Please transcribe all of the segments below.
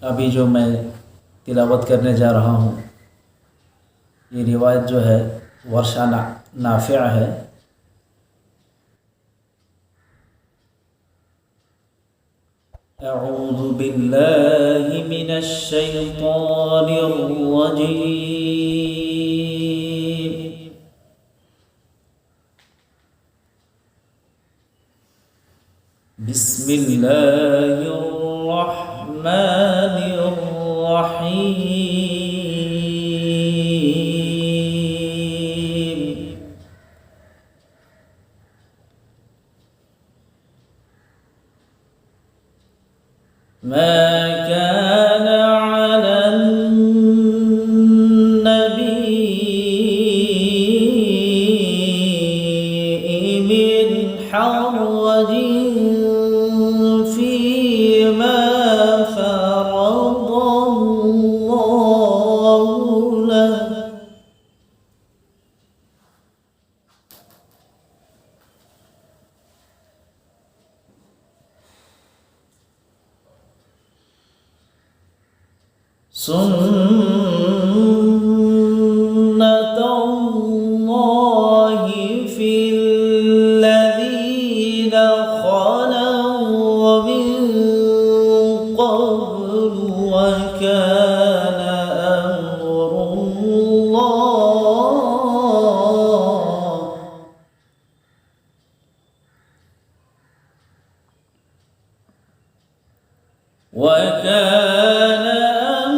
अभी जो मैं तिलावत करने जा रहा हूँ, ये रिवायत जो है वर्षा नाफ़िआ है। अऊज़ु बिल्लाहि मिनश शैतानिर रजीम। बिस्मिल्लाहिर रहमानिर रहीम। मा कान अलन नबी मिन हर्रजिन फीमा फरदल्लाहु लहु। सुन्नतल्लाहि फिल्लज़ीना खलौ मिन क़ब्लु व कान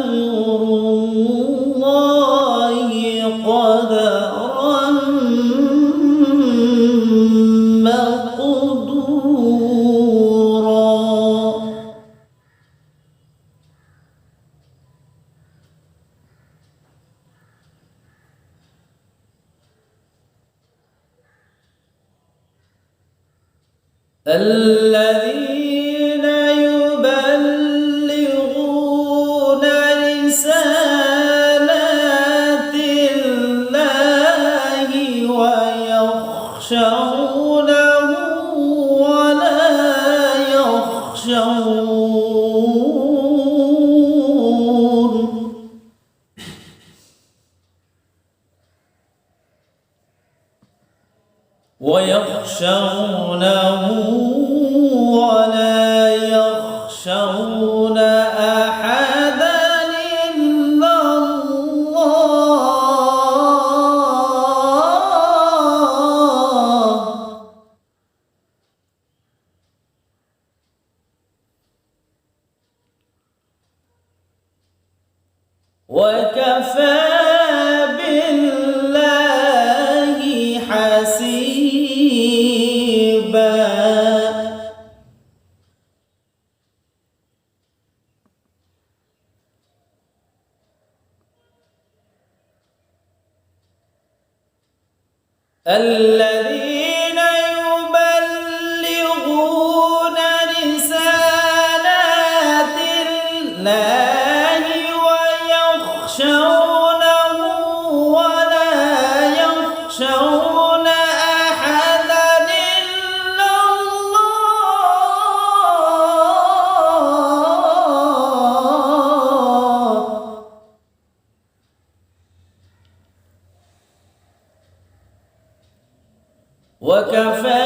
अम्रुल्लाहि क़दरन मक़दूरा। الذين يبلغون رسالات الله ويخشونه ولا يخشون أحدا إلا الله وكفى بالله حسيبا. الذين يبلغون رسالات الله ويخشونه ولا يخشون أحدا إلا الله وكفى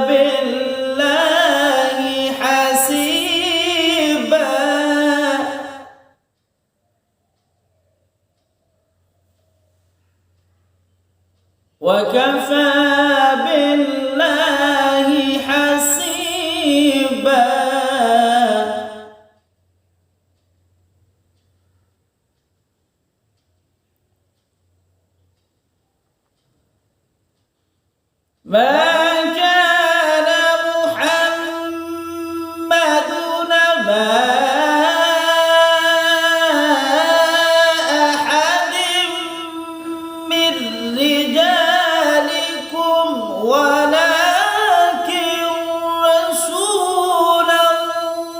بالله حسيبا. وكفى بالله حسيبا. ما كان محمد نبا أحد من رجالكم ولكن رسول الله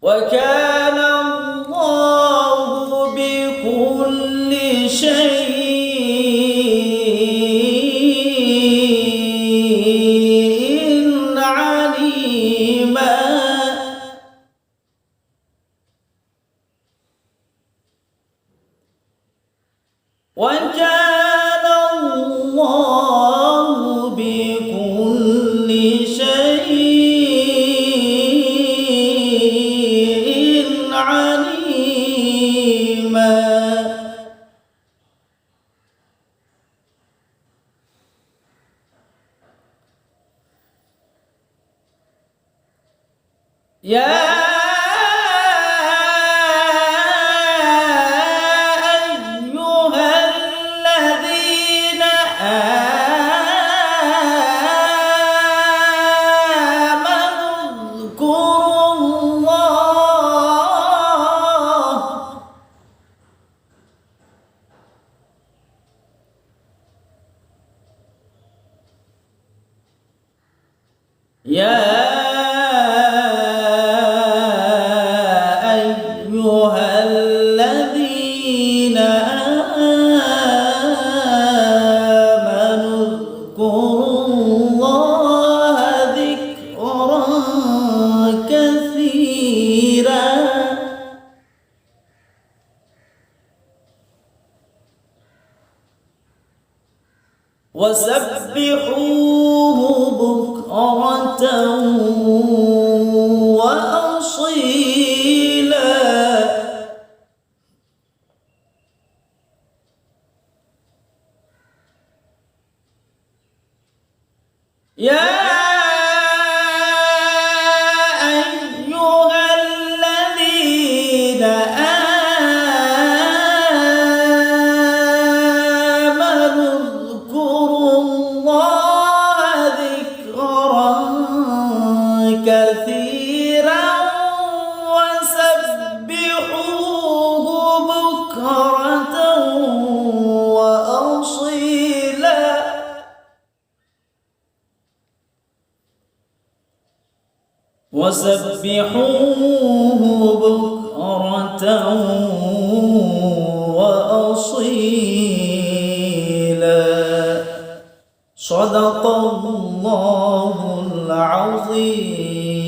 وكان الله بكل شيء عليما وكان الله بكل شيء عليما يا أيها الذين آمنوا اذكروا الله ذكرا كثيرا وسبحوه بكرة وأصيلا يا أيها الذين آمنوا اذكروا الله ذكرا كثيرا وسبحوه بكرة وأصيلا وسبحوه بكرة وأصيلا صدق الله العظيم.